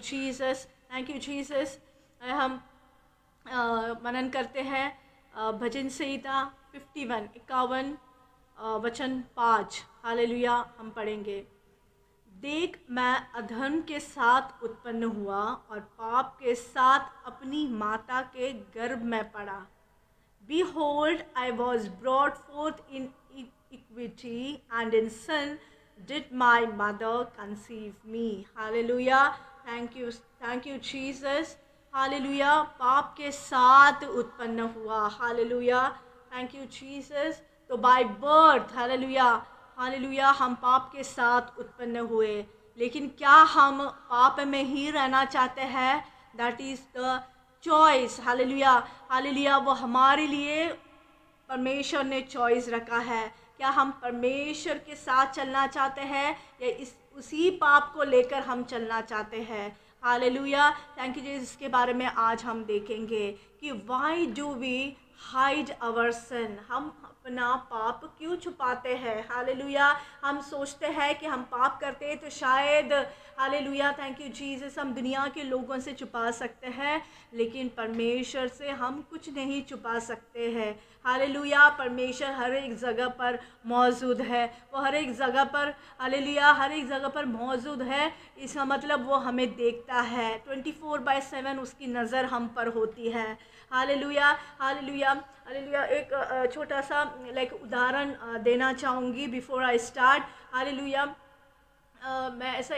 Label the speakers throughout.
Speaker 1: Jesus, thank you Jesus. हम मनन करते हैं भजन संहिता 51 51 वचन 5। हालेलुया। हम पढ़ेंगे। देख, मैं अधर्म के साथ उत्पन्न हुआ और पाप के साथ अपनी माता के गर्भ में पड़ा। Behold, I was brought forth in iniquity, and in sin did my mother conceive me. Hallelujah. Thank you, Jesus. Hallelujah. पाप के साथ उत्पन्न हुआ। Hallelujah. Thank you, Jesus. तो by birth, Hallelujah, Hallelujah, हम पाप के साथ उत्पन्न हुए, लेकिन क्या हम पाप में ही रहना चाहते हैं? That is the choice. Hallelujah, hallelujah. वो हमारे लिए परमेश्वर ने चॉइस रखा है। क्या हम परमेश्वर के साथ चलना चाहते हैं या उसी पाप को लेकर हम चलना चाहते हैं? Hallelujah, thank you Jesus. इसके बारे में आज हम देखेंगे कि why do we hide our sin. हम अपना पाप क्यों छुपाते हैं? हालेलुया। हम सोचते हैं कि हम पाप करते हैं तो शायद, हालेलुया, थैंक यू जीसस, हम दुनिया के लोगों से छुपा सकते हैं, लेकिन परमेश्वर से हम कुछ नहीं छुपा सकते हैं। हालेलुया। परमेश्वर हर एक जगह पर मौजूद है। वो हर एक जगह पर, हालेलुया, हर एक जगह पर मौजूद है। इसका मतलब वो हमें देखता है। 24/7 उसकी नज़र हम पर होती है। Hallelujah, hallelujah, hallelujah. एक छोटा सा उदाहरण देना चाहूँगी बिफोर आई स्टार्ट। हालेलुया। मैं ऐसा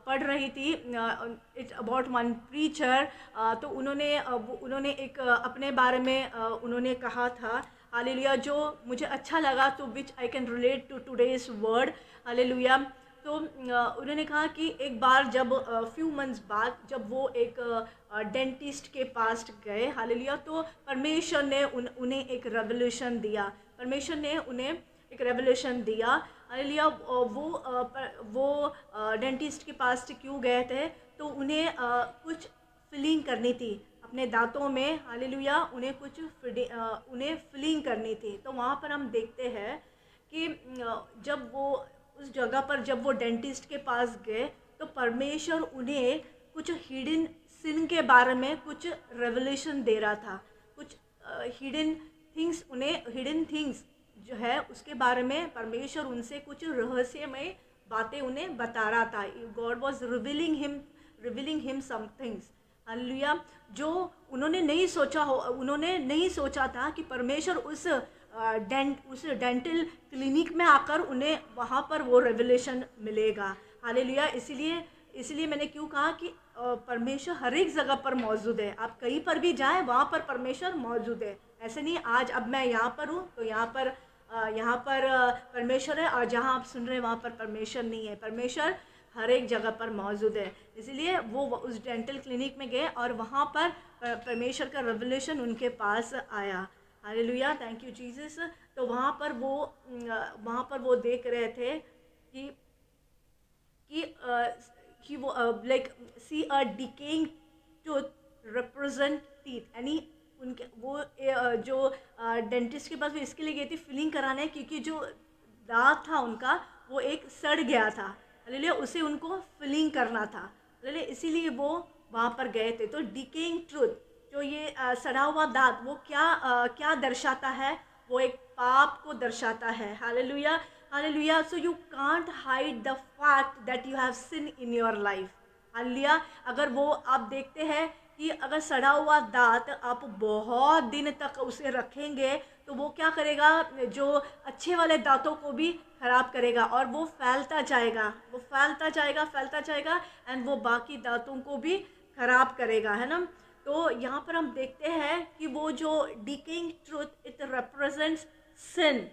Speaker 1: पढ़ रही थी। It's about one preacher. तो उन्होंने एक अपने बारे में उन्होंने कहा था, हालेलुया, जो मुझे अच्छा लगा, तो which I can relate to today's word. Hallelujah. तो उन्होंने कहा कि एक बार जब फ्यू मंथ्स बाद जब वो एक डेंटिस्ट के पास गए, हालेलुया, तो परमेश्वर ने उन्हें एक रेवल्यूशन दिया। परमेश्वर ने उन्हें एक रेवल्यूशन दिया। हालेलुया। वो डेंटिस्ट के पास क्यों गए थे? तो उन्हें कुछ फिलिंग करनी थी अपने दांतों में। हालेलुया। उन्हें फिलिंग करनी थी। तो वहाँ पर हम देखते हैं कि जब वो उस जगह पर जब वो डेंटिस्ट के पास गए, तो परमेश्वर उन्हें कुछ हिडन सिन के बारे में कुछ रेवल्यूशन दे रहा था। कुछ हिडन थिंग्स जो है उसके बारे में परमेश्वर उनसे कुछ रहस्यमय बातें उन्हें बता रहा था। God was revealing him some things. Hallelujah. जो उन्होंने नहीं सोचा था कि परमेश्वर उस डेंटल क्लिनिक में आकर उन्हें वहाँ पर वो रेवलेशन मिलेगा। हालेलुया। इसलिए मैंने क्यों कहा कि परमेश्वर हर एक जगह पर मौजूद है। आप कहीं पर भी जाएं, वहाँ पर परमेश्वर मौजूद है। ऐसे नहीं आज अब मैं यहाँ पर हूँ तो यहाँ पर परमेश्वर है, और जहाँ आप सुन रहे हैं वहाँ पर परमेश्वर नहीं है। परमेश्वर हर एक जगह पर मौजूद है। इसलिए वो उस डेंटल क्लिनिक में गए और वहाँ पर परमेश्वर का रेवलेशन उनके पास आया। Hallelujah, thank you Jesus. तो वहाँ पर वो देख रहे थे कि वो सी अ डिकेइंग टूथ रिप्रेजेंट टीथ। यानी उनके वो जो डेंटिस्ट के पास वो इसके लिए गई थी फिलिंग कराने, क्योंकि जो दांत था उनका वो एक सड़ गया था। हालेलुया। उसे उनको फिलिंग करना था। हालेलुया। इसीलिए वो वहाँ पर गए थे। तो डिकेइंग ट्रूथ, जो ये सड़ा हुआ दांत, वो क्या दर्शाता है? वो एक पाप को दर्शाता है। Hallelujah, hallelujah. So you can't hide the fact that you have sin in your life. Hallelujah. अगर वो आप देखते हैं कि अगर सड़ा हुआ दांत आप बहुत दिन तक उसे रखेंगे तो वो क्या करेगा? जो अच्छे वाले दांतों को भी खराब करेगा, और वो फैलता जाएगा एंड वो बाकी दांतों को भी खराब करेगा, है ना। तो यहाँ पर हम देखते हैं कि वो जो डिकेइंग ट्रूथ इट रिप्रेजेंट्स सिन।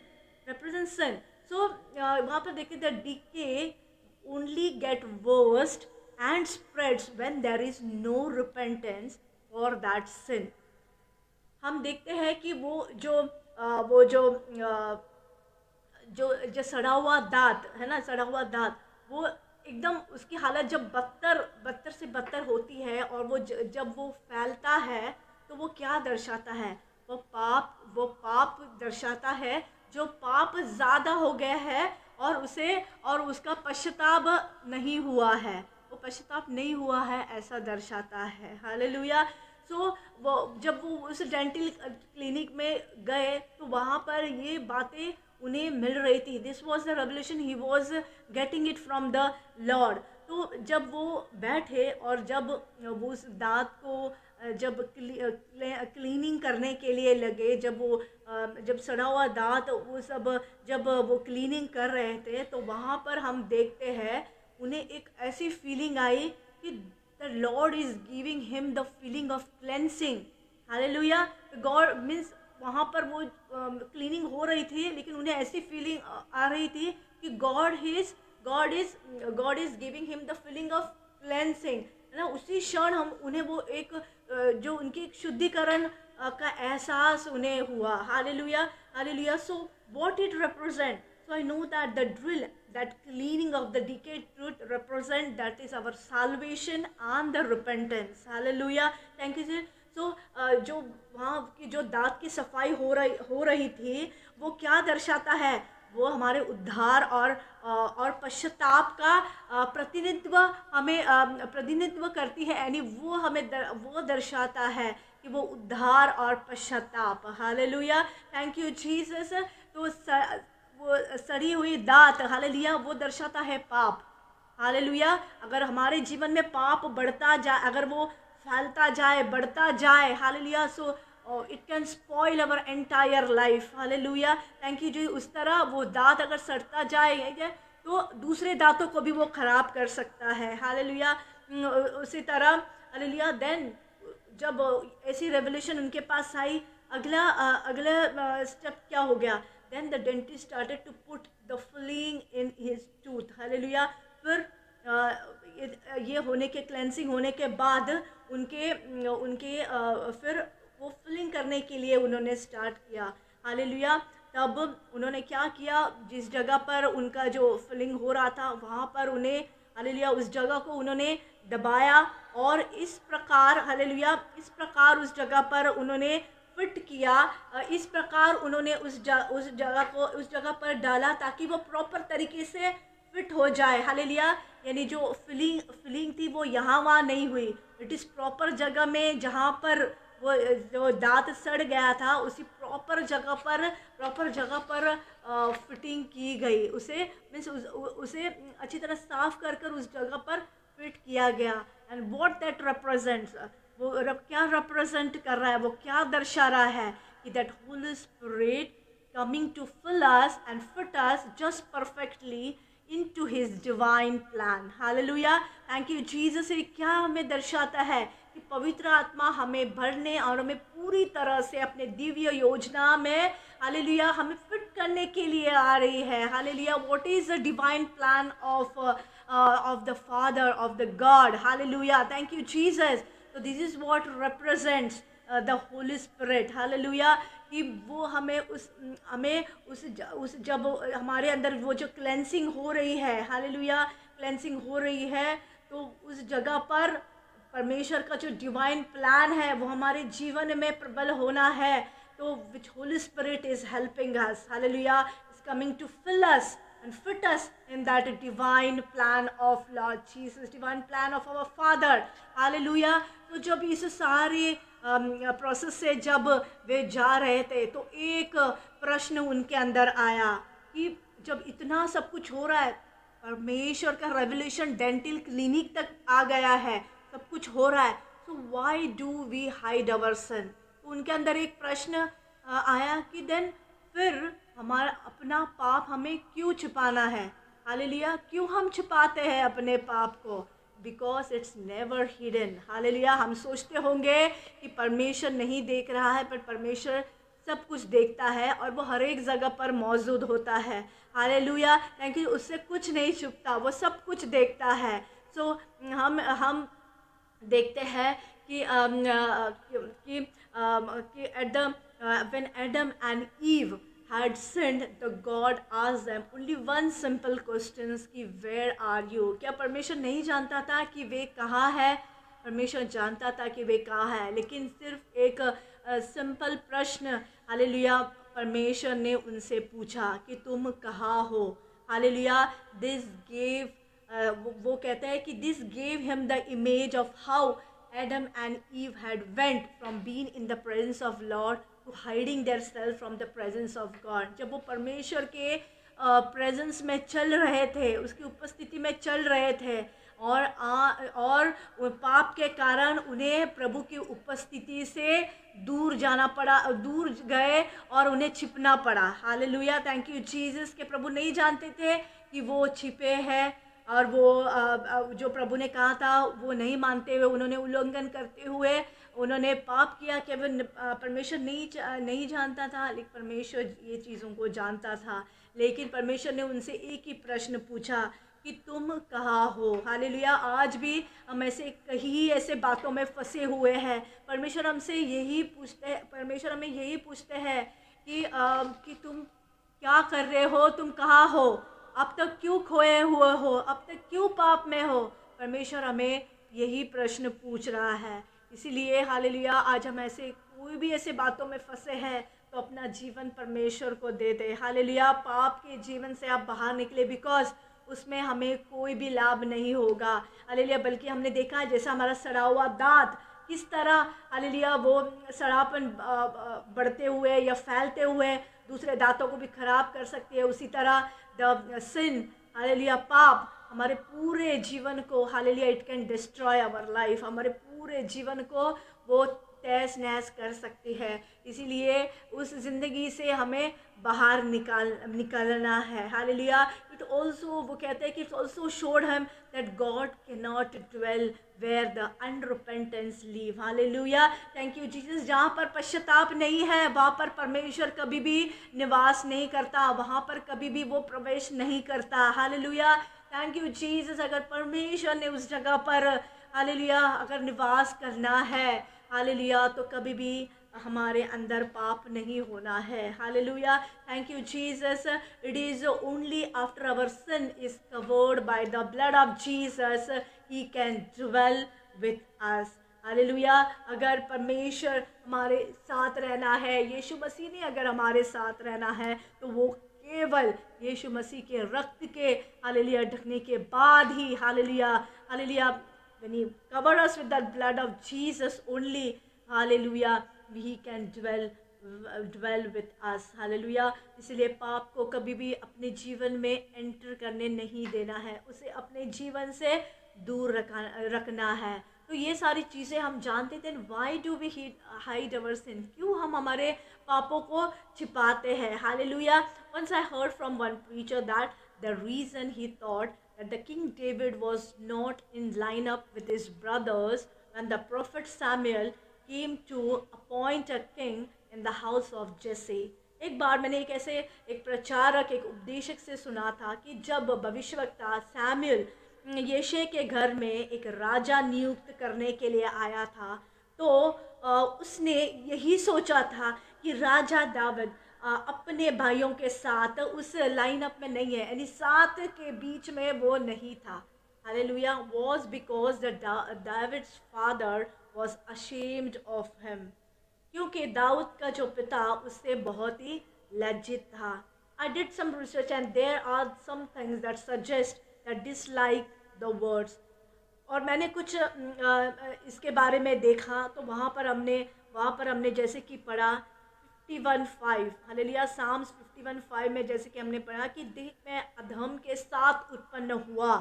Speaker 1: सो वहाँ पर देखते हैं decay only get worst and spreads when there is no repentance for that sin। हम देखते हैं कि जो सड़ा हुआ दांत है ना, सड़ा हुआ दांत, वो एकदम उसकी हालत जब बदतर से बदतर होती है, और वो जब वो फैलता है तो वो क्या दर्शाता है? वो पाप दर्शाता है। जो पाप ज़्यादा हो गया है और उसका पश्चाताप नहीं हुआ है, वो पश्चाताप नहीं हुआ है ऐसा दर्शाता है। हालेलुया। सो वो जब वो उस डेंटल क्लिनिक में गए तो वहाँ पर ये बातें उन्हें मिल रही थी। This was the revelation he was getting it from the Lord. तो जब वो बैठे और जब वो उस दांत को जब क्लीनिंग करने के लिए लगे, जब वो जब सड़ा हुआ दांत वो सब जब वो क्लीनिंग कर रहे थे, तो वहाँ पर हम देखते हैं उन्हें एक ऐसी फीलिंग आई कि the Lord is giving him the feeling of cleansing. Hallelujah. God means वहाँ पर वो क्लीनिंग हो रही थी, लेकिन उन्हें ऐसी फीलिंग आ रही थी कि God is giving him the feeling of cleansing, है ना। उसी क्षण हम उन्हें वो एक जो उनकी एक शुद्धिकरण का एहसास उन्हें हुआ। Hallelujah, hallelujah. So what it represent, so I know that the drill, that cleaning of the decayed tooth represent that is our salvation and the repentance. Hallelujah, thank you sir. So जो वहाँ की जो दांत की सफाई हो रही थी वो क्या दर्शाता है, वो हमारे उद्धार और पश्चाताप का प्रतिनिधित्व करती है, यानी वो हमें वो दर्शाता है कि वो उद्धार और पश्चाताप। Hallelujah, thank you Jesus. तो वो सड़ी हुई दांत, हालेलुया, वो दर्शाता है पाप। हालेलुया। अगर हमारे जीवन में पाप बढ़ता जाए, अगर वो फैलता जाए, बढ़ता जाए, hallelujah, so it can spoil our entire life. Hallelujah, thank you जी। उस तरह वो दांत अगर सड़ता जाए तो दूसरे दांतों को भी वो खराब कर सकता है। हालेलुया। उसी तरह हालेलुया। देन जब ऐसी रेवल्यूशन उनके पास आई, अगला स्टेप क्या हो गया, then the dentist started to put the filling in his tooth. Hallelujah. फिर ये होने के क्लेंसिंग होने के बाद उनके फिर वो फिलिंग करने के लिए उन्होंने स्टार्ट किया। हालेलुया। तब उन्होंने क्या किया, जिस जगह पर उनका जो फिलिंग हो रहा था वहाँ पर उन्हें, हालेलुया, उस जगह को उन्होंने दबाया और इस प्रकार, हालेलुया, इस प्रकार उस जगह पर उन्होंने फिट किया। इस प्रकार उन्होंने उस जगह पर डाला ताकि वो प्रॉपर तरीके से फिट हो जाए। हालेलुया। यानी जो फिलिंग थी वो यहाँ वहाँ नहीं हुई, इट इज़ प्रॉपर जगह में, जहाँ पर वो जो दांत सड़ गया था उसी प्रॉपर जगह पर फिटिंग की गई। उसे मीन्स उसे अच्छी तरह साफ कर उस जगह पर फिट किया गया। एंड व्हाट दैट रिप्रेजेंट्स, वो क्या रिप्रेजेंट कर रहा है, वो क्या दर्शा रहा है कि that Holy Spirit coming to fill us and fit us just perfectly into his divine plan. Hallelujah, thank you Jesus. क्या हमें दर्शाता है कि पवित्र आत्मा हमें भरने और हमें पूरी तरह से अपने दिव्य योजना में, हालेलुया, हमें फिट करने के लिए आ रही है। Hallelujah. What is the divine plan of the Father, of the God. Hallelujah, thank you Jesus. So this is what represents the Holy Spirit. Hallelujah. कि वो हमें उस जब हमारे अंदर वो जो क्लेंसिंग हो रही है, हालेलुया, क्लेंसिंग हो रही है, तो उस जगह पर परमेश्वर का जो डिवाइन प्लान है वो हमारे जीवन में प्रबल होना है। तो which holy spirit is helping us, hallelujah, is coming to fill us and fit us in that divine plan of Lord Jesus, divine plan of our Father. Hallelujah. तो जब इस सारे प्रोसेस से जब वे जा रहे थे तो एक प्रश्न उनके अंदर आया कि जब इतना सब कुछ हो रहा है, परमेश्वर का रेवलेशन डेंटल क्लिनिक तक आ गया है, सब कुछ हो रहा है, so why do we hide our sin? तो उनके अंदर एक प्रश्न आया कि देन फिर हमारा अपना पाप हमें क्यों छिपाना है। हालेलुया। क्यों हम छिपाते हैं अपने पाप को? Because it's never hidden. Hallelujah. हम सोचते होंगे कि परमेश्वर नहीं देख रहा है, पर परमेश्वर सब कुछ देखता है और वो हर एक जगह पर मौजूद होता है। Hallelujah, thank you. उससे कुछ नहीं छुपता, वो सब कुछ देखता है। सो हम देखते हैं कि at the when Adam and ewe had sinned, the God asked them only one simple question कि where are you? क्या परमेश्वर नहीं जानता था कि वे कहाँ है? परमेश्वर जानता था कि वे कहाँ है, लेकिन सिर्फ एक सिंपल प्रश्न, हालेलुया, परमेश्वर ने उनसे पूछा कि तुम कहाँ हो। हालेलुया। दिस गेव वो कहता है कि this gave him the image of how Adam and Eve had went from being in the presence of Lord to hiding their self from the presence of God. जब वो परमेश्वर के presence में चल रहे थे, उसकी उपस्थिति में चल रहे थे, और पाप के कारण उन्हें प्रभु की उपस्थिति से दूर जाना पड़ा, दूर गए और उन्हें छिपना पड़ा। Hallelujah, thank you Jesus. के प्रभु नहीं जानते थे कि वो छिपे हैं, और वो जो प्रभु ने कहा था वो नहीं मानते हुए, उन्होंने उल्लंघन करते हुए उन्होंने पाप किया। केवल परमेश्वर नहीं जानता था, लेकिन परमेश्वर ये चीज़ों को जानता था। लेकिन परमेश्वर ने उनसे एक ही प्रश्न पूछा कि तुम कहाँ हो। हालेलुया, आज भी हम ऐसे बातों में फंसे हुए हैं। परमेश्वर हमें यही पूछते हैं कि तुम क्या कर रहे हो, तुम कहाँ हो, अब तक क्यों खोए हुए हो, अब तक क्यों पाप में हो। परमेश्वर हमें यही प्रश्न पूछ रहा है। इसीलिए हालेलुया, आज हम कोई भी ऐसे बातों में फंसे हैं तो अपना जीवन परमेश्वर को दे दे। हालेलुया, पाप के जीवन से आप बाहर निकले, बिकॉज उसमें हमें कोई भी लाभ नहीं होगा। हालेलुया, बल्कि हमने देखा है जैसा हमारा सड़ा हुआ दांत किस तरह हालेलुया वो सड़ापन बढ़ते हुए या फैलते हुए दूसरे दांतों को भी खराब कर सकती है, उसी तरह द सिन हालेलुया पाप हमारे पूरे जीवन को hallelujah it can destroy our life, हमारे पूरे जीवन को वो तहस नहस कर सकती है। इसीलिए उस ज़िंदगी से हमें बाहर निकालना है। हालेलुया, इट ऑल्सो वो कहते हैं कि it also showed him that God can not dwell where the unrepentance live. Hallelujah, thank you Jesus. जहाँ पर पश्चाताप नहीं है वहाँ पर परमेश्वर कभी भी निवास नहीं करता, वहाँ पर कभी भी वो प्रवेश नहीं करता। Hallelujah, thank you Jesus. अगर परमेश्वर ने उस जगह पर हालेलुया अगर निवास करना है हालेलुया तो कभी भी हमारे अंदर पाप नहीं होना है। Hallelujah, thank you Jesus. It is only after our sin is covered by the blood of Jesus he can dwell with us. Hallelujah, अगर परमेश्वर हमारे साथ रहना है, यीशु मसीह ने अगर हमारे साथ रहना है, तो वो केवल यीशु मसीह के रक्त के हालेलुया ढकने के बाद ही hallelujah hallelujah when he covered us with the blood of Jesus only, hallelujah, he can dwell with us, hallelujah। इसलिए पाप को कभी भी अपने जीवन में एंटर करने नहीं देना है, उसे अपने जीवन से दूर रखना है। तो ये सारी चीज़ें हम जानते थे। Why do we hide our sin, क्यों हम हमारे पापों को छिपाते हैं। Hallelujah, once I heard from one preacher that the reason he thought that the King David was not in line up with his brothers when the prophet Samuel came to appoint a king in the house of Jesse। एक बार मैंने एक प्रचारक, एक उपदेशक से सुना था कि जब भविष्यवक्ता सैमुअल यशे के घर में एक राजा नियुक्त करने के लिए आया था, तो उसने यही सोचा था कि राजा दाऊद अपने भाइयों के साथ उस लाइनअप में नहीं है, यानी सात के बीच में वो नहीं था। हालेलुया, वॉज बिकॉज द दाऊद's father was ashamed of him, क्योंकि दाऊद का जो पिता उससे बहुत ही लज्जित था। I did some research and there are some things that suggest that dislike the words, और मैंने कुछ इसके बारे में देखा, तो वहाँ पर हमने जैसे कि पढ़ा 51:5 हालेलुया, साम्स 51:5 में जैसे कि हमने पढ़ा कि देह में अधम के साथ उत्पन्न हुआ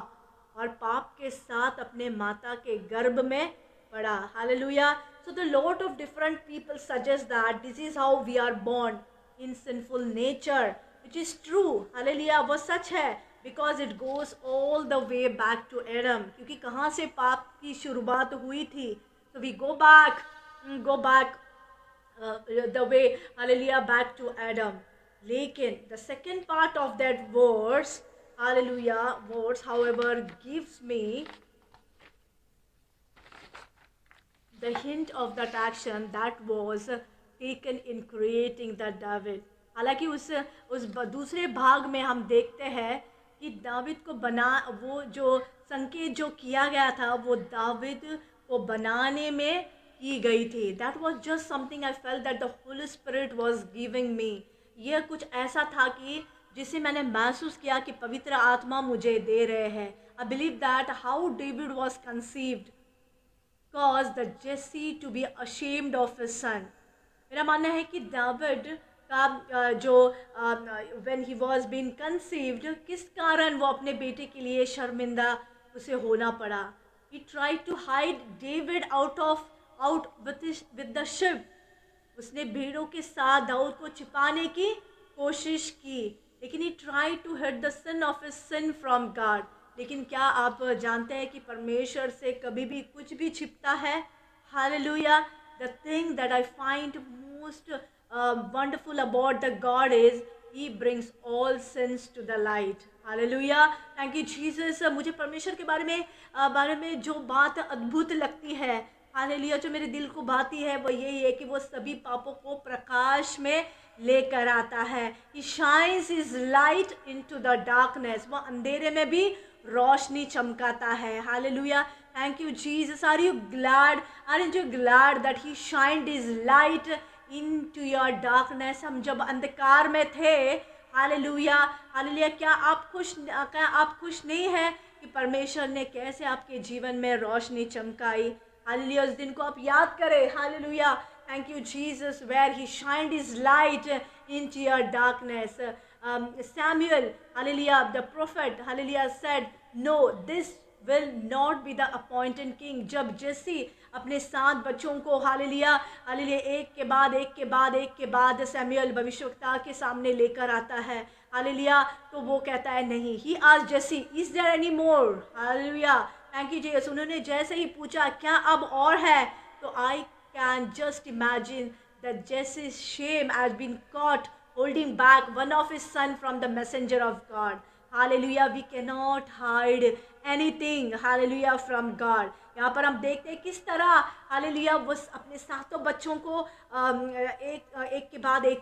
Speaker 1: और पाप के साथ अपने माता के गर्भ में पड़ा। Hallelujah, so the lot of different people suggest that this is how we are born in sinful nature, which is true. Hallelujah, वो सच है, because it goes all the way back to Adam, क्योंकि कहाँ से पाप की शुरुआत हुई थी। So we go back the way hallelujah back to Adam। लेकिन the second part of that verse however gives me the hint of that action that was taken in creating the David। हालांकि उस दूसरे भाग में हम देखते हैं कि दाविद को वो जो संकेत जो किया गया था वो दाविद को बनाने में की गई थी। That was just something I felt that the Holi spirit was giving me. यह कुछ ऐसा था कि जिसे मैंने महसूस किया कि पवित्र आत्मा मुझे दे रहे हैं। I believe that how David was conceived cause the Jesse to be ashamed of his son. मेरा मानना है कि दाऊद का जो when he was being conceived, किस कारण वो अपने बेटे के लिए शर्मिंदा उसे होना पड़ा. He tried to hide David out with the sheep. उसने भेड़ों के साथ दाऊद को छिपाने की कोशिश की, लेकिन he tried to hide the sin of his sin from God. लेकिन क्या आप जानते हैं कि परमेश्वर से कभी भी कुछ भी छिपता है? Hallelujah. The thing that I find most wonderful about the God is He brings all sins to the light. Hallelujah. Thank you Jesus. मुझे परमेश्वर के बारे में जो बात अद्भुत लगती है, हालेलुया, जो मेरे दिल को भाती है, वो यही है कि वो सभी पापों को प्रकाश में लेकर आता है. He shines His light into the darkness. वो अंधेरे में भी रोशनी चमकाता है. Hallelujah. Thank you Jesus. Aren't you glad that He shined His light into your darkness? हम जब अंधकार में थे, हालेलुया, हालेलुया, क्या आप खुश नहीं है कि परमेश्वर ने कैसे आपके जीवन में रोशनी चमकाई? हालेलुया. उस दिन को आप याद करें. Hallelujah. Thank you Jesus, where He shined His light into your darkness. Samuel, hallelujah, the prophet, hallelujah, said, no, this will not be the appointed king. जब जैसी अपने 7 बच्चों को हालेलुया हालेलुया एक के बाद सैमुअल भविष्यवक्ता के सामने लेकर आता है, हालेलुया, तो वो कहता है नहीं. He asked Jesse, is there any more? Hallelujah. Thank you Jesus. उन्होंने जैसे ही पूछा क्या अब और है, तो I can just imagine that Jesse's shame has been caught holding back one of his son from the messenger of God. Hallelujah. We cannot hide anything, hallelujah, from God. यहाँ पर हम देखते हैं किस तरह हालेलुया वो अपने 7 बच्चों को एक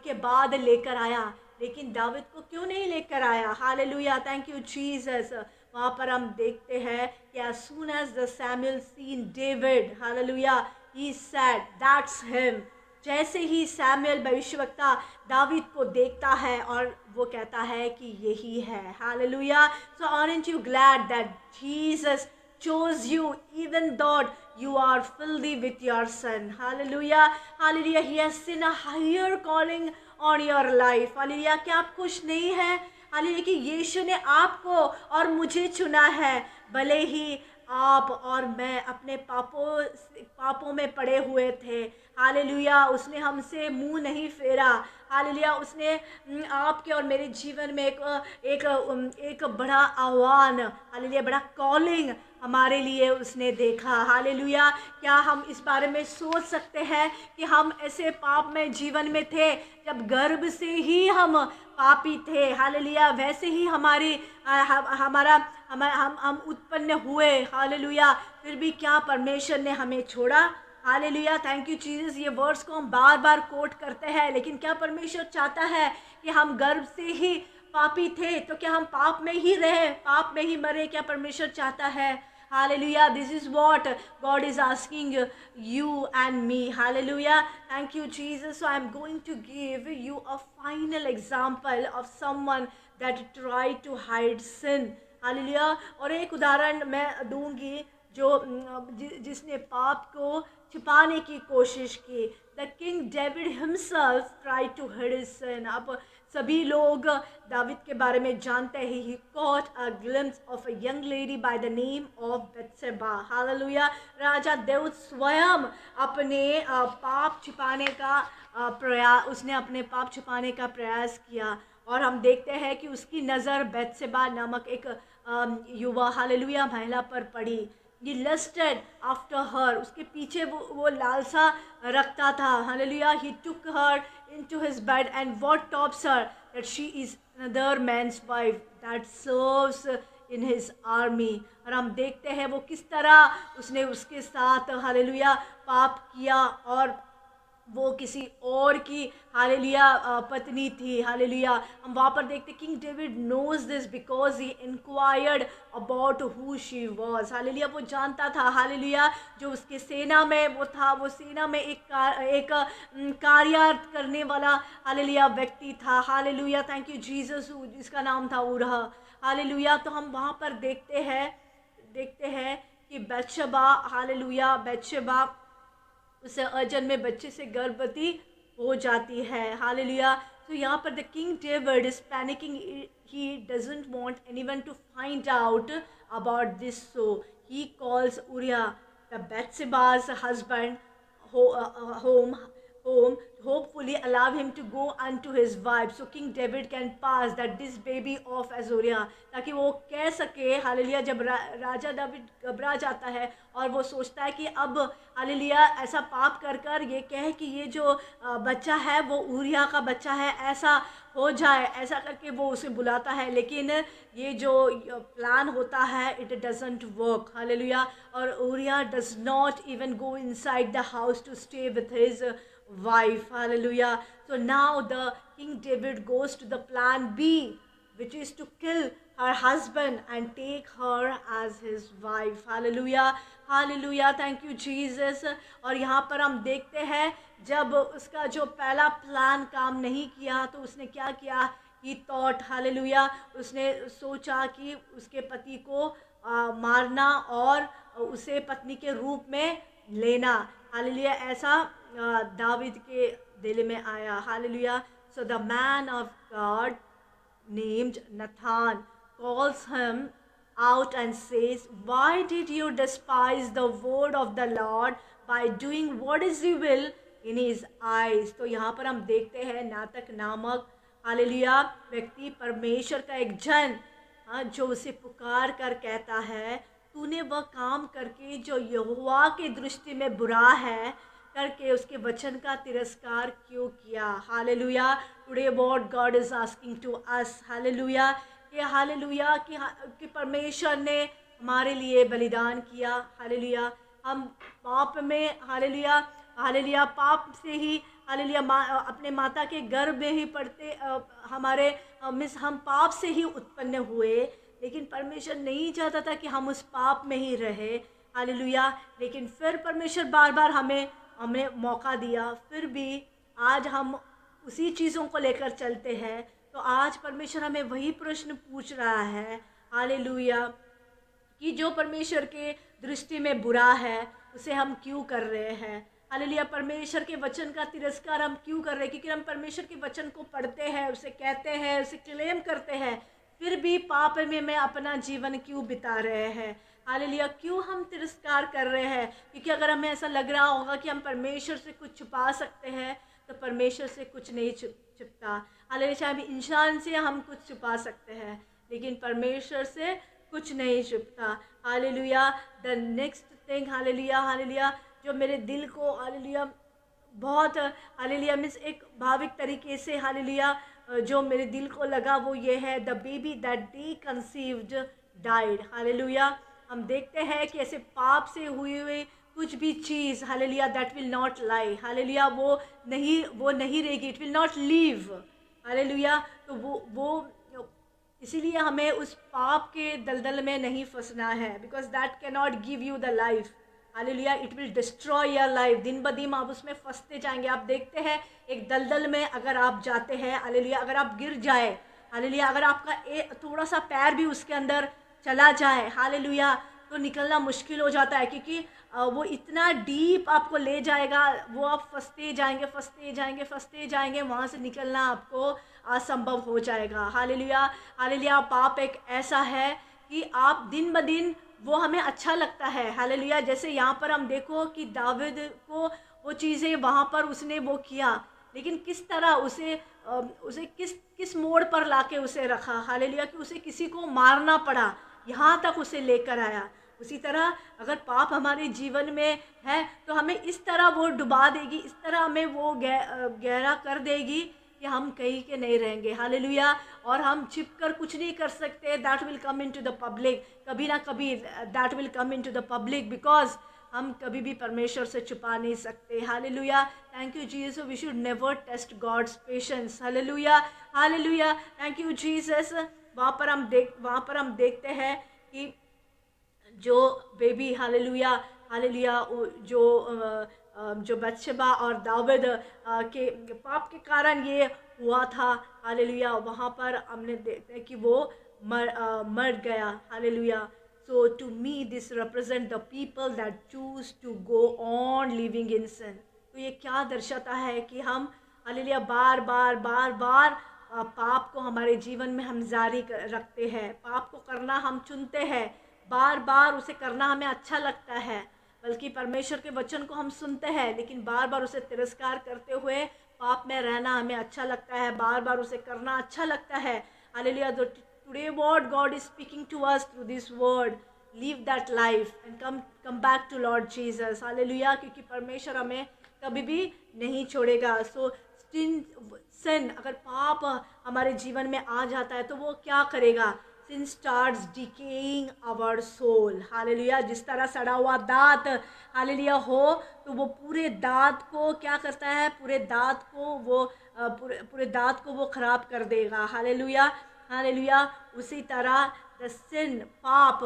Speaker 1: के बाद लेकर आया, लेकिन दाऊद को क्यों नहीं लेकर आया? हालेलुया. Thank you Jesus. वहाँ पर हम देखते हैं कि as soon as the Samuel seen David, hallelujah, he said, that's him. जैसे ही सैमुअल भविष्यवक्ता दावीद को देखता है और वो कहता है कि यही है. Hallelujah. So aren't you glad that Jesus chose you even though you are filthy with your sin? Hallelujah. Hallelujah. He has seen a higher calling on your life. Hallelujah. क्या आप खुश नहीं हैं? हालेलुया कि यीशु ने आपको और मुझे चुना है, भले ही आप और मैं अपने पापों में पड़े हुए थे. हालेलुया. उसने हमसे मुंह नहीं फेरा. हालेलुया. उसने आपके और मेरे जीवन में एक बड़ा आह्वान, हालेलुया, बड़ा कॉलिंग हमारे लिए उसने देखा. हालेलुया. क्या हम इस बारे में सोच सकते हैं कि हम ऐसे पाप में जीवन में थे, जब गर्भ से ही हम पापी थे, हालेलुया, वैसे ही हम उत्पन्न हुए. हालेलुया. फिर भी क्या परमेश्वर ने हमें छोड़ा? हालेलुया. Thank you Jesus. ये वर्ड्स को हम बार बार कोट करते हैं, लेकिन क्या परमेश्वर चाहता है कि हम गर्भ से ही पापी थे तो क्या हम पाप में ही रहे, पाप में ही मरे? क्या परमेश्वर चाहता है? Hallelujah. This is what God is asking you and me. Hallelujah. Thank you, Jesus. So I'm going to give you a final example of someone that tried to hide sin. Hallelujah. और एक उदाहरण मैं दूंगी जिसने पाप को छिपाने की कोशिश की. The King David himself tried to hide his sin. अब सभी लोग दाविद के बारे में जानते हैं. He caught a glimpse of a young lady by the name of Bathsheba. Hallelujah. राजा दाऊद स्वयं अपने पाप छिपाने का प्रयास किया, और हम देखते हैं कि उसकी नज़र बेत्शेबा नामक एक युवा, हालेलुया, महिला पर पड़ी. He lusted after her. उसके पीछे वो लालसा रखता था. Hallelujah. He took her into his bed and what tops her? That she is another man's wife that serves in his army. और हम देखते हैं वो किस तरह उसने उसके साथ, हालेलुया, पाप किया, और वो किसी और की हालेलुया पत्नी थी। हालेलुया हम वहाँ पर देखते King David knows this because he inquired about who she was. Hallelujah वो जानता था हालेलुया जो उसके सेना में वो था, वो सेना में एक कार्य करने वाला हालेलुया व्यक्ति था। हालेलुया थैंक यू जीसस, जिसका नाम था उरह। हालेलुया तो हम वहाँ पर देखते हैं कि बत्शबा हालेलुया बत्शबा उस अर्जन में बच्चे से गर्भवती हो जाती है। हालेलुया तो यहाँ पर the king David is panicking, he doesn't want anyone to find out about this, so he calls Uriah the Bathsheba's husband home, hopefully allow him to go unto his wife so King David can pass that this baby of Azoriah, ताकि वो कह सके hallelujah जब राजा दाविद घबरा जाता है और वो सोचता है कि अब हालेलुया ऐसा पाप कर कर ये कहे कि ये जो बच्चा है वो उरिया का बच्चा है, ऐसा हो जाए, ऐसा करके वो उसे बुलाता है। लेकिन ये जो प्लान होता है इट डजंट वर्क। हालेलुया और Uriah does not even go inside the house to stay with his wife. Hallelujah. So now the King David goes to the plan B, which is to kill her husband and take her as his wife. Hallelujah. Hallelujah. Thank you Jesus. और यहाँ पर हम देखते हैं जब उसका जो पहला प्लान काम नहीं किया तो उसने क्या किया, he thought, हालेलुया उसने सोचा कि उसके पति को मारना और उसे पत्नी के रूप में लेना। हालेलुया ऐसा दाविद के दिल में आया। Hallelujah so the man of God named Nathan calls him out and says, why did you despise the word of the Lord by doing what is evil in his eyes? तो यहाँ पर हम देखते हैं नातक नामक हालेलुया व्यक्ति परमेश्वर का एक जन जो उसे पुकार कर कहता है तूने वह काम करके जो यहोवा के दृष्टि में बुरा है करके उसके वचन का तिरस्कार क्यों किया। Hallelujah today what God is asking to us hallelujah कि परमेश्वर ने हमारे लिए बलिदान किया। हालेलुया हम पाप में हालेलुया पाप से ही हालेलुया अपने माता के गर्भ में ही पड़ते हम पाप से ही उत्पन्न हुए, लेकिन परमेश्वर नहीं चाहता था कि हम उस पाप में ही रहे। हालेलुया लेकिन फिर परमेश्वर बार बार हमें मौका दिया, फिर भी आज हम उसी चीज़ों को लेकर चलते हैं। तो आज परमेश्वर हमें वही प्रश्न पूछ रहा है हालेलुया कि जो परमेश्वर के दृष्टि में बुरा है उसे हम क्यों कर रहे हैं। हालेलुया परमेश्वर के वचन का तिरस्कार हम क्यों कर रहे हैं, क्योंकि हम परमेश्वर के वचन को पढ़ते हैं, उसे कहते हैं, उसे क्लेम करते हैं, फिर भी पाप में अपना जीवन क्यों बिता रहे हैं। हालेलुया क्यों हम तिरस्कार कर रहे हैं, क्योंकि अगर हमें ऐसा लग रहा होगा कि हम परमेश्वर से कुछ छुपा सकते हैं तो परमेश्वर से कुछ नहीं छुपता। हालेलुया चाहे इंसान से हम कुछ छुपा सकते हैं लेकिन परमेश्वर से कुछ नहीं छुपता। Hallelujah the next thing hallelujah जो मेरे दिल को हालेलुया बहुत हालेलुया मीन्स एक भाविक तरीके से हालेलुया जो मेरे दिल को लगा वो ये है the baby that they conceived died. Hallelujah हम देखते हैं कि ऐसे पाप से हुई कुछ भी चीज़ hallelujah that will not lie. Hallelujah वो नहीं रहेगी, it will not leave. Hallelujah तो वो इसीलिए हमें उस पाप के दलदल में नहीं फंसना है, because that can not give you the life. Hallelujah it will destroy your life. दिन ब दिन आप उसमें फंसते जाएंगे। आप देखते हैं एक दलदल में अगर आप जाते हैं हालेलुया अगर आप गिर जाए हालेलुया अगर आपका थोड़ा सा पैर भी उसके अंदर चला जाए हालेलुया तो निकलना मुश्किल हो जाता है, क्योंकि वो इतना डीप आपको ले जाएगा, वो आप फंसते जाएंगे, वहाँ से निकलना आपको असंभव हो जाएगा। हालेलुया पाप एक ऐसा है कि आप दिन ब दिन वो हमें अच्छा लगता है। हालेलुया जैसे यहाँ पर हम देखो कि दाऊद को वो चीज़ें वहाँ पर उसने वो किया, लेकिन किस तरह उसे किस मोड़ पर लाके उसे रखा। हालेलुया कि उसे किसी को मारना पड़ा, यहाँ तक उसे लेकर आया। उसी तरह अगर पाप हमारे जीवन में है तो हमें इस तरह वो डुबा देगी, इस तरह हमें वो गहरा कर देगी कि हम कहीं के नहीं रहेंगे। हालेलुया और हम छिप कर कुछ नहीं कर सकते। That will come into the public, कभी ना कभी that will come into the public, because हम कभी भी परमेश्वर से छुपा नहीं सकते। Hallelujah, thank you Jesus. We should never test God's patience. Hallelujah, hallelujah, thank you Jesus. वहाँ पर हम देखते हैं कि जो बेबी, हालेलुया, हालेलुया, जो बत्शेबा और दाऊद के पाप के कारण ये हुआ था, हालेलुया, वहाँ पर हमने देखते हैं कि वो मर गया। Hallelujah, so to me this represent the people that choose to go on living in sin। तो ये क्या दर्शाता है कि हम, हालेलुया, बार बार पाप को हमारे जीवन में हम जारी रखते हैं, पाप को करना हम चुनते हैं, बार बार उसे करना हमें अच्छा लगता है। बल्कि परमेश्वर के वचन को हम सुनते हैं लेकिन बार बार उसे तिरस्कार करते हुए पाप में रहना हमें अच्छा लगता है, बार बार उसे करना अच्छा लगता है। Hallelujah, today what God is speaking to us through this word, live that life and come back to Lord Jesus। Hallelujah, क्योंकि परमेश्वर हमें कभी भी नहीं छोड़ेगा। सो sin, अगर पाप हमारे जीवन में आ जाता है तो वो क्या करेगा? sin starts decaying our soul। Hallelujah, जिस तरह सड़ा हुआ दांत, हालेलुया, हो तो वो पूरे दांत को क्या करता है? पूरे दांत को वो खराब कर देगा। हालेलुया, हालेलुया, उसी तरह द सिन, पाप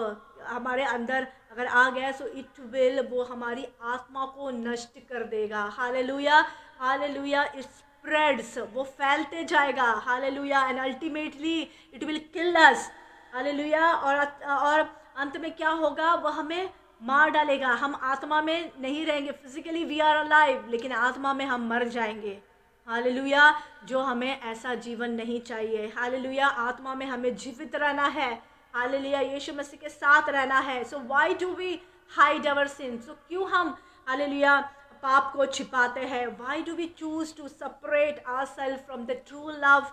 Speaker 1: हमारे अंदर अगर आ गया सो इट विल, वो हमारी आत्मा को नष्ट कर देगा। हालेलुया, हालेलुया, इट स्प्रेड्स, वो फैलते जाएगा। Hallelujah, and ultimately it will kill us. Hallelujah, और अंत में क्या होगा? वो हमें मार डालेगा। हम आत्मा में नहीं रहेंगे, फिजिकली वी आर अलाइव, लेकिन आत्मा में हम मर जाएंगे। हालेलुया, जो हमें ऐसा जीवन नहीं चाहिए। हालेलुया, आत्मा में हमें जीवित रहना है। हालेलुया, यीशु मसीह के साथ रहना है। So why do we hide our sin? So क्यों हम, हालेलुया, पाप को छिपाते हैं? Why do we choose to separate ourself from the true love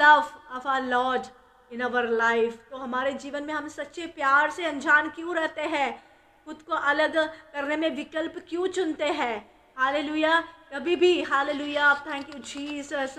Speaker 1: of our lord in our life? तो हमारे जीवन में हम सच्चे प्यार से अनजान क्यों रहते हैं? खुद को अलग करने में विकल्प क्यों चुनते हैं? हालेलुया, कभी भी, हालेलुया, थैंक यू जीसस,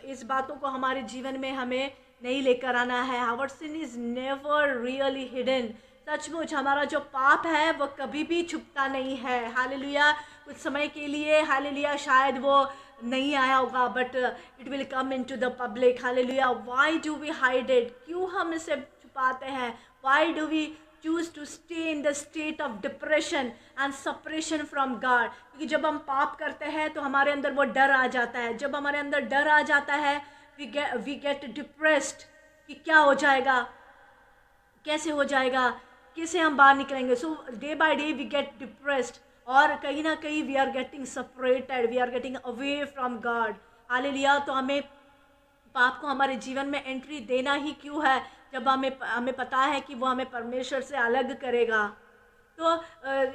Speaker 1: इस बातों को हमारे जीवन में हमें नहीं लेकर आना है। Our sin is never really hidden. सचमुच हमारा जो पाप है वो कभी भी छुपता नहीं है। हालेलुया, कुछ समय के लिए, हालेलुया, शायद वो नहीं आया होगा, but it will come into the public. Hallelujah, why do we hide it? क्यों हम इसे छुपाते हैं? Why do we choose to stay in the state of depression and separation from God? क्योंकि जब हम पाप करते हैं तो हमारे अंदर वो डर आ जाता है। जब हमारे अंदर डर आ जाता है we get depressed कि क्या हो जाएगा, कैसे हो जाएगा, कैसे हम बाहर निकलेंगे। So day by day we get depressed, और कहीं ना कहीं we are getting separated, we are getting away from God. Hallelujah, तो हमें पाप को हमारे जीवन में एंट्री देना ही क्यों है जब हमें पता है कि वो हमें परमेश्वर से अलग करेगा? तो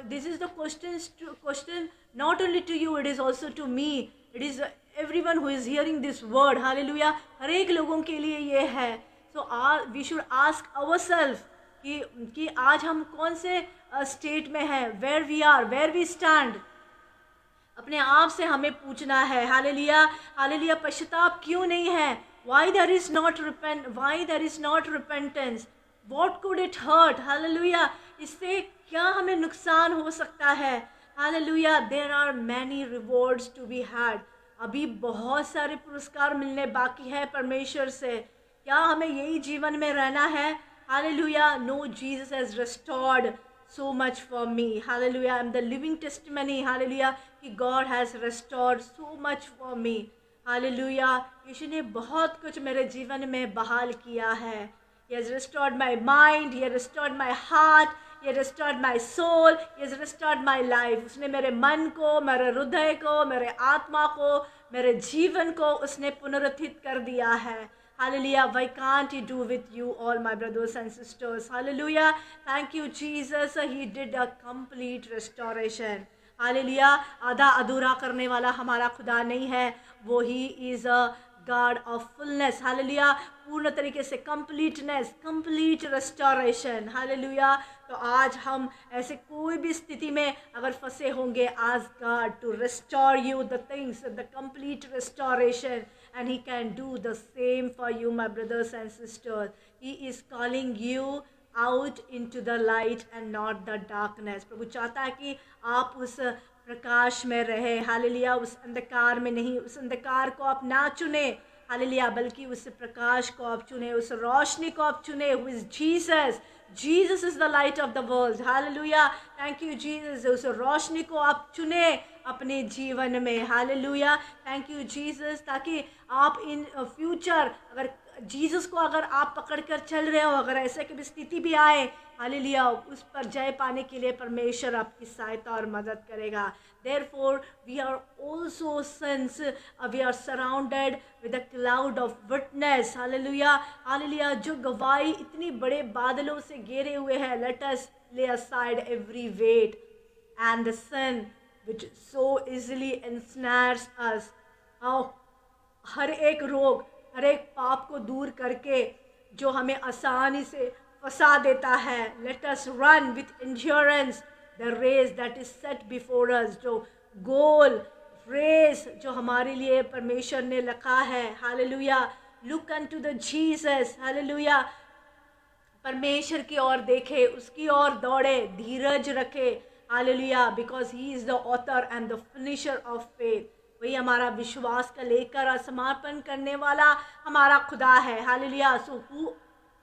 Speaker 1: this is the question not only to you, it is also to me, it is everyone who is hearing this word. Hallelujah, हर एक लोगों के लिए ये है। So we should ask ourself कि आज हम कौन से स्टेट में हैं, where we are, where we stand. अपने आप से हमें पूछना है। हालेलुया, हालेलुया, पश्चाताप क्यों नहीं है? Why there is not repentance? What could it hurt? Hallelujah, इससे क्या हमें नुकसान हो सकता है? Hallelujah, there are many rewards to be had। अभी बहुत सारे पुरस्कार मिलने बाकी है परमेश्वर से। क्या हमें यही जीवन में रहना है? Hallelujah, no, Jesus has restored so much for me। Hallelujah, I'm the living testimony। Hallelujah, कि God has restored so much for me। Hallelujah, यीशु ने बहुत कुछ मेरे जीवन में बहाल किया है। He has restored my mind, He has restored my heart, He has restored my soul, He has restored my life। उसने मेरे मन को, मेरे हृदय को, मेरे आत्मा को, मेरे जीवन को उसने पुनरुत्थित कर दिया है। Hallelujah, why can't He do with you all my brothers and sisters? Hallelujah, thank you Jesus, He did a complete restoration। Hallelujah, आधा अधूरा करने वाला हमारा खुदा नहीं है, वो he is a God of fullness. Hallelujah, पूर्ण तरीके से कंप्लीटनेस, कंप्लीट रेस्टोरेशन। हालेलुया, तो आज हम ऐसे कोई भी स्थिति में अगर फंसे होंगे, ask God to restore you the things, the complete restoration, and he can do the same for you my brothers and sisters. He is calling you out into the light and not the darkness. प्रभु चाहता है कि आप उस प्रकाश में रहे, hallelujah, उस अंधकार में नहीं, उस अंधकार को आप ना चुने, हालेलुया, बल्कि उस प्रकाश को आप चुने, उस रोशनी को आप चुने, who is Jesus. Jesus is the light of the world. Hallelujah. Thank you Jesus. उस रोशनी को आप चुने अपने जीवन में, हालेलुया. थैंक यू जीसस, ताकि आप इन फ्यूचर अगर जीसस को अगर आप पकड़ कर चल रहे हो, अगर ऐसे की स्थिति भी आए, हालेलुया, उस पर जय पाने के लिए परमेश्वर आपकी सहायता और मदद करेगा. Therefore we are also since we are surrounded with a cloud of witness. Hallelujah, hallelujah. जो गवाही इतनी बड़े बादलों से घेरे हुए हैं. Let us lay aside every weight and the sin which so easily ensnares us. हर एक रोग, हर एक पाप को दूर करके जो हमें आसानी से फंसा देता है. Let us run with endurance the race that is set before us. जो गोल रेस जो हमारे लिए परमेश्वर ने रखा है, hallelujah. Look unto the Jesus, hallelujah. परमेश्वर की ओर देखे, उसकी ओर दौड़े, धीरज रखे, hallelujah, because he is the author and the finisher of faith. वही हमारा विश्वास का लेकर समर्पण करने वाला हमारा खुदा है, hallelujah. So who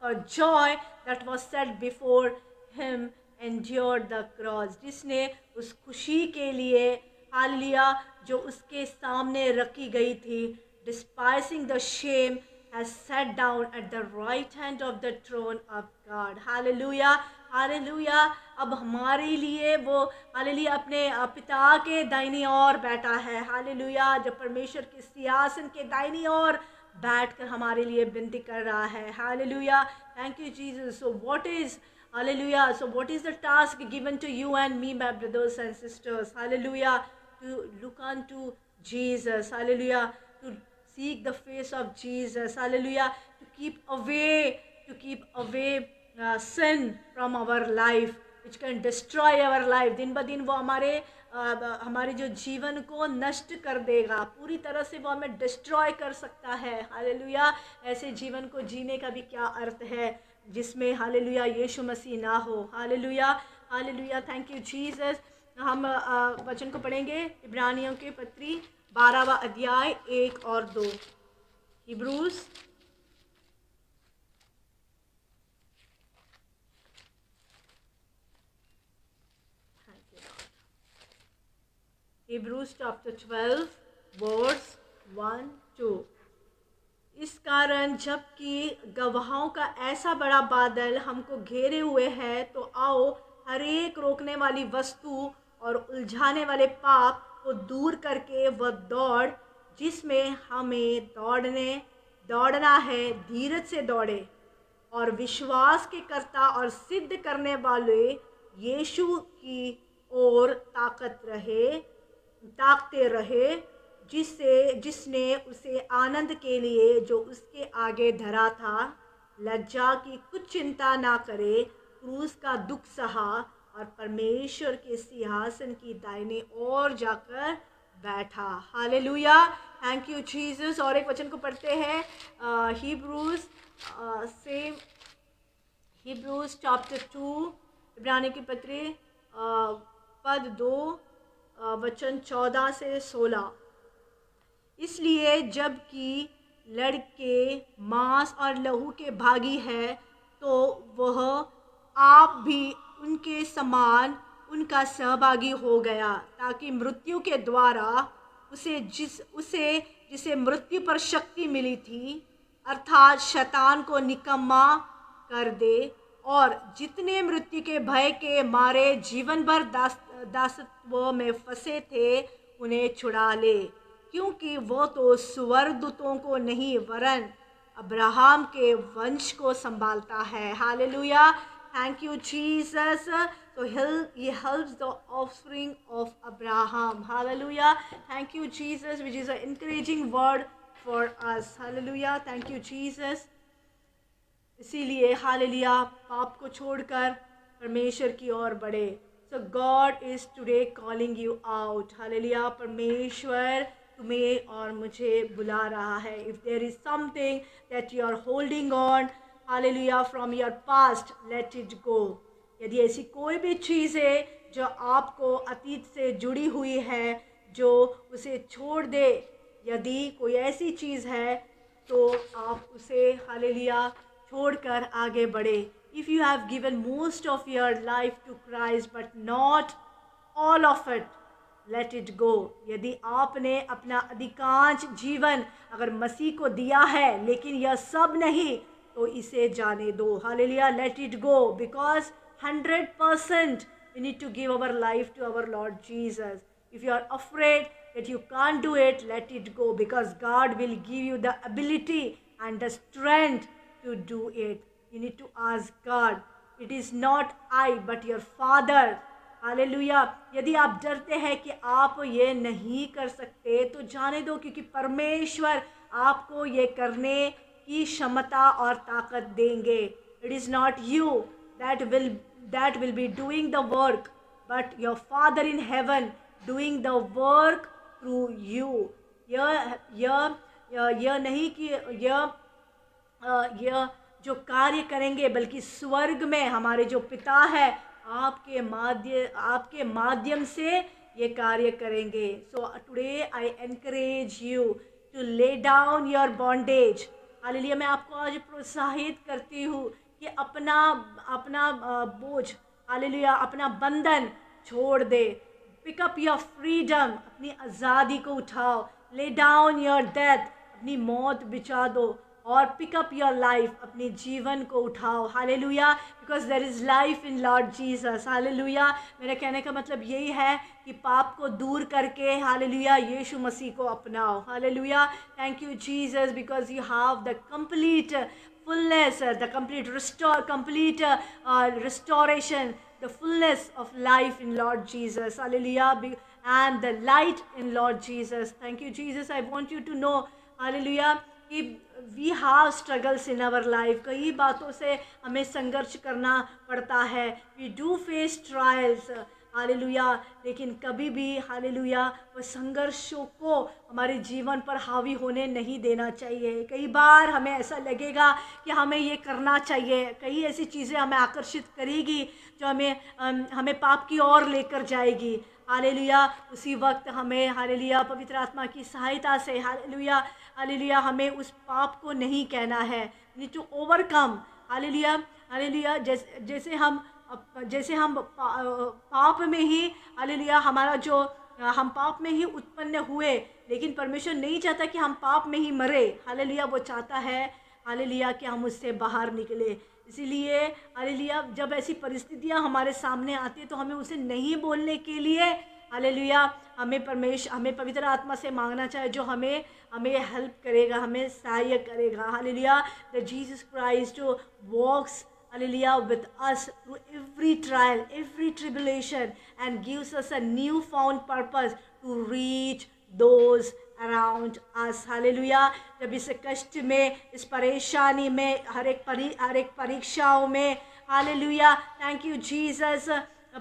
Speaker 1: a joy that was set before him endured the cross. जिसने उस खुशी के लिए, हालेलुया, जो उसके सामने रखी गई थी, despising the shame, has sat down at the right hand of the throne of God. Hallelujah, hallelujah. अब हमारे लिए वो, हालेलुया, अपने पिता के दाहिनी ओर बैठा है, हालेलुया, जब परमेश्वर के सिंहासन के दाहिनी ओर बैठकर हमारे लिए विनती कर रहा है, hallelujah. Thank you Jesus. So what is, hallelujah, so what is the task given to you and me, my brothers and sisters? Hallelujah, to look unto Jesus, hallelujah, to seek the face of Jesus, hallelujah, to keep away sin from our life which can destroy our life. दिन ब दिन वो हमारे जो जीवन को नष्ट कर देगा, पूरी तरह से वो हमें डिस्ट्रॉय कर सकता है, हालेलुया. ऐसे जीवन को जीने का भी क्या अर्थ है जिसमें, हालेलुया, यीशु मसीह ना हो, hallelujah, hallelujah. Thank you Jesus. हम वचन को पढ़ेंगे, इब्रानियों के पत्री 12वां अध्याय 1 और 2. Hebrews chapter 12 verse 1-2. इस कारण जबकि गवाहों का ऐसा बड़ा बादल हमको घेरे हुए है, तो आओ हर एक रोकने वाली वस्तु और उलझाने वाले पाप को दूर करके वह दौड़ जिसमें हमें दौड़ना है, धीरज से दौड़े और विश्वास के कर्ता और सिद्ध करने वाले यीशु की ओर ताकते रहे, जिसने उसे आनंद के लिए जो उसके आगे धरा था, लज्जा की कुछ चिंता ना करे, क्रूस का दुख सहा और परमेश्वर के सिंहासन की दाहिने ओर जाकर बैठा. Hallelujah, thank you Jesus. और एक वचन को पढ़ते हैं, हिब्रूज चैप्टर 2, इब्रानी की पत्री पद 2 वचन 14 से 16. इसलिए जबकि लड़के मांस और लहू के भागी है, तो वह आप भी उनके समान उनका सहभागी हो गया, ताकि मृत्यु के द्वारा जिसे मृत्यु पर शक्ति मिली थी, अर्थात शैतान को निकम्मा कर दे, और जितने मृत्यु के भय के मारे जीवन भर दासत्व में फंसे थे उन्हें छुड़ा ले, क्योंकि वो तो स्वर्गदूतों को नहीं वरन अब्राहम के वंश को संभालता है. Hallelujah, thank you Jesus. So he helps the offspring of Abraham. Hallelujah. Thank you Jesus, which is an encouraging word for us. Hallelujah. Thank you Jesus. इसीलिए हालेलुया, पाप को छोड़कर परमेश्वर की ओर बढ़े. So God is today calling you out. Hallelujah, परमेश्वर तुम्हें और मुझे बुला रहा है. If there is something that you are holding on, hallelujah from your past, late it go. यदि ऐसी कोई भी चीज़ है जो आपको अतीत से जुड़ी हुई है, जो उसे छोड़ दे, यदि कोई ऐसी चीज़ है तो आप उसे हालेलुया छोड़कर आगे बढ़े। If you have given most of your life to Christ but not all of it, let it go. यदि आपने अपना अधिकांश जीवन अगर मसीह को दिया है लेकिन यह सब नहीं, तो इसे जाने दो। Hallelujah, late it go, because 100% we need to give our life to our Lord Jesus. If you are afraid that you can't do it, let it go, because God will give you the ability and the strength to do it. You need to ask God. It is not I but your Father. Hallelujah. यदि आप डरते हैं कि आप ये नहीं कर सकते तो जाने दो, क्योंकि परमेश्वर आपको ये करने की क्षमता और ताकत देंगे। It is not you that will be doing the work, but your Father in heaven doing the work through you. यह नहीं कि यह जो कार्य करेंगे, बल्कि स्वर्ग में हमारे जो पिता है आपके माध्यम से ये कार्य करेंगे। So today I encourage you to lay down your bondage. Hallelujah, मैं आपको आज प्रोत्साहित करती हूँ कि अपना बोझ, हालेलुया, अपना बंधन छोड़ दे। पिक अप योर फ्रीडम, अपनी आज़ादी को उठाओ। ले डाउन योर डेथ, अपनी मौत बिछा दो, और पिक अप योर लाइफ, अपने जीवन को उठाओ। Hallelujah, because there is life in Lord Jesus. Hallelujah, मेरे कहने का मतलब यही है कि पाप को दूर करके हालेलुया यीशु मसीह को अपनाओ। Hallelujah, thank you Jesus, because you have the complete fullness, the complete restoration, the fullness of life in Lord Jesus. Hallelujah, and the light in Lord Jesus. Thank you, Jesus. I want you to know, hallelujah, कि we have struggles in our life. कई बातों से हमें संघर्ष करना पड़ता है. We do face trials. Hallelujah, लेकिन कभी भी हालेलुया वो संघर्षों को हमारे जीवन पर हावी होने नहीं देना चाहिए। कई बार हमें ऐसा लगेगा कि हमें ये करना चाहिए, कई ऐसी चीज़ें हमें आकर्षित करेगी जो हमें पाप की ओर लेकर जाएगी। हालेलुया, उसी वक्त हमें हालेलुया पवित्र आत्मा की सहायता से हालेलुया हालेलुया हमें उस पाप को नहीं कहना है। Need to overcome. Hallelujah hallelujah, जैसे हम पाप में ही हालेलुया हम पाप में ही उत्पन्न हुए, लेकिन परमेश्वर नहीं चाहता कि हम पाप में ही मरे। हालेलुया, वो चाहता है हालेलुया कि हम उससे बाहर निकले। इसीलिए हालेलुया जब ऐसी परिस्थितियां हमारे सामने आती है तो हमें उसे नहीं बोलने के लिए हालेलुया हमें पवित्र आत्मा से मांगना चाहिए, जो हमें हेल्प करेगा, हमें सहायता करेगा। Hallelujah, the Jesus Christ walks hallelujah with us through every trial, every tribulation, and gives us a newfound purpose to reach those around us. hallelujah, जब इस कष्ट में, इस परेशानी में, हर एक परीक्षाओं में हालेलुया, थैंक यू जीसस,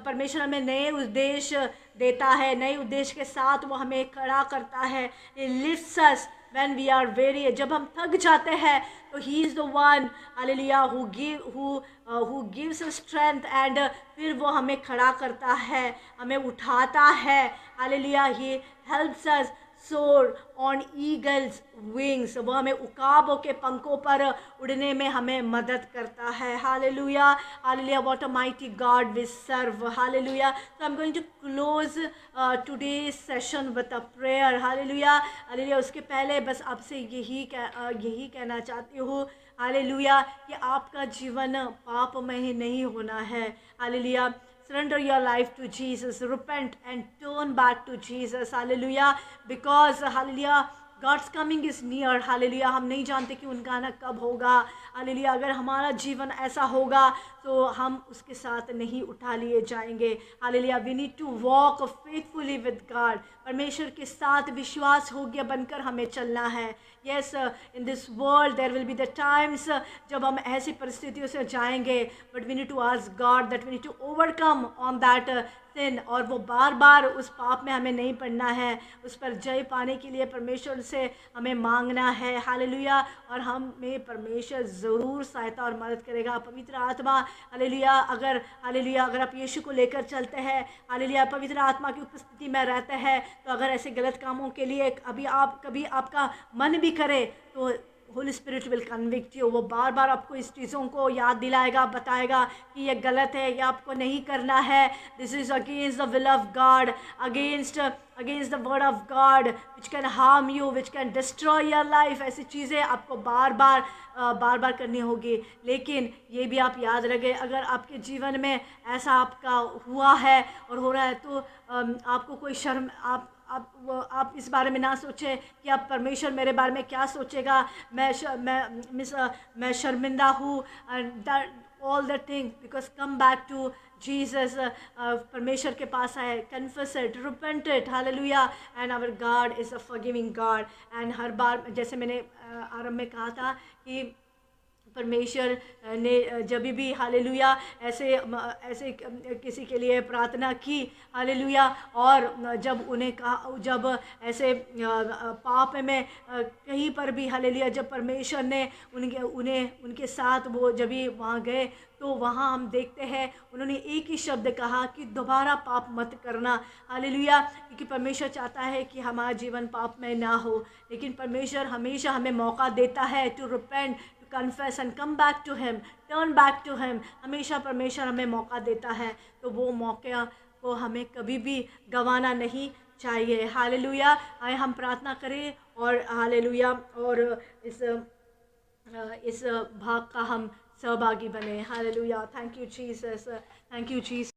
Speaker 1: परमेश्वर हमें नए उद्देश्य देता है, नए उद्देश्य के साथ वो हमें खड़ा करता है। He lifts us when we are weary, जब हम थक जाते हैं तो he is the one hallelujah who gives us strength, and फिर वो हमें खड़ा करता है, हमें उठाता है। hallelujah, he helps us soar on eagle's wings, वो हमें उकाबों के पंखों पर उड़ने में हमें मदद करता है। Hallelujah hallelujah, what a mighty God we serve. Hallelujah, so I'm going to close today's session with a prayer. Hallelujah hallelujah, उसके पहले बस आपसे यही कहना चाहती हूँ हालेलुया कि आपका जीवन पाप में ही नहीं होना है। Hallelujah, surrender your life to Jesus, repent and turn back to Jesus. Hallelujah, because hallelujah God's coming is near. Hallelujah, हम नहीं जानते कि उनका आना कब होगा। हालेलुया, अगर हमारा जीवन ऐसा होगा तो हम उसके साथ नहीं उठा लिए जाएंगे। Hallelujah, we need to walk faithfully with God, परमेश्वर के साथ विश्वास योग्य बनकर हमें चलना है। Yes, in this world there will be the times जब हम ऐसी परिस्थितियों से जाएंगे, but we need to ask God that we need to overcome on that sin, और वो बार बार उस पाप में हमें नहीं पड़ना है। उस पर जय पाने के लिए परमेश्वर से हमें मांगना है। हालेलुया। और हमें परमेश्वर ज़रूर सहायता और मदद करेगा। पवित्र आत्मा, हालेलुया, अगर आप यीशु को लेकर चलते हैं, हालेलुया, पवित्र आत्मा की उपस्थिति में रहते हैं, तो अगर ऐसे गलत कामों के लिए कभी आपका मन भी करे तो Holi spirit will convict you. वो बार बार आपको इस चीज़ों को याद दिलाएगा, बताएगा कि ये गलत है, ये आपको नहीं करना है। This is against the will of God, against the word of God, which can harm you, which can destroy your life. ऐसी चीज़ें आपको बार बार करनी होगी। लेकिन ये भी आप याद रखें, अगर आपके जीवन में ऐसा आपका हुआ है और हो रहा है, तो आपको कोई शर्म, आप इस बारे में ना सोचें कि अब परमेश्वर मेरे बारे में क्या सोचेगा, मैं शर्मिंदा हूँ, all the thing, because come back to Jesus. परमेश्वर के पास आए, confess it, repent it, hallelujah, and our God is a forgiving God. And हर बार, जैसे मैंने आरंभ में कहा था कि परमेश्वर ने जब भी, हालेलुया, ऐसे किसी के लिए प्रार्थना की, हालेलुया, और जब ऐसे पाप में कहीं पर भी, हालेलुया, जब परमेश्वर ने उनके साथ वो जब भी वहाँ गए, तो वहाँ हम देखते हैं उन्होंने एक ही शब्द कहा कि दोबारा पाप मत करना। हालेलुया। क्योंकि परमेश्वर चाहता है कि हमारा जीवन पाप में ना हो, लेकिन परमेश्वर हमेशा हमें मौका देता है to repent, confess and come back to him, turn back to him. हमेशा परमेश्वर हमें मौका देता है, तो वो मौके को हमें कभी भी गंवाना नहीं चाहिए। हालेलुया। आए हम प्रार्थना करें और हालेलुया, और इस भाग का हम सहभागी बने। Hallelujah. Thank you Jesus, thank you Jesus.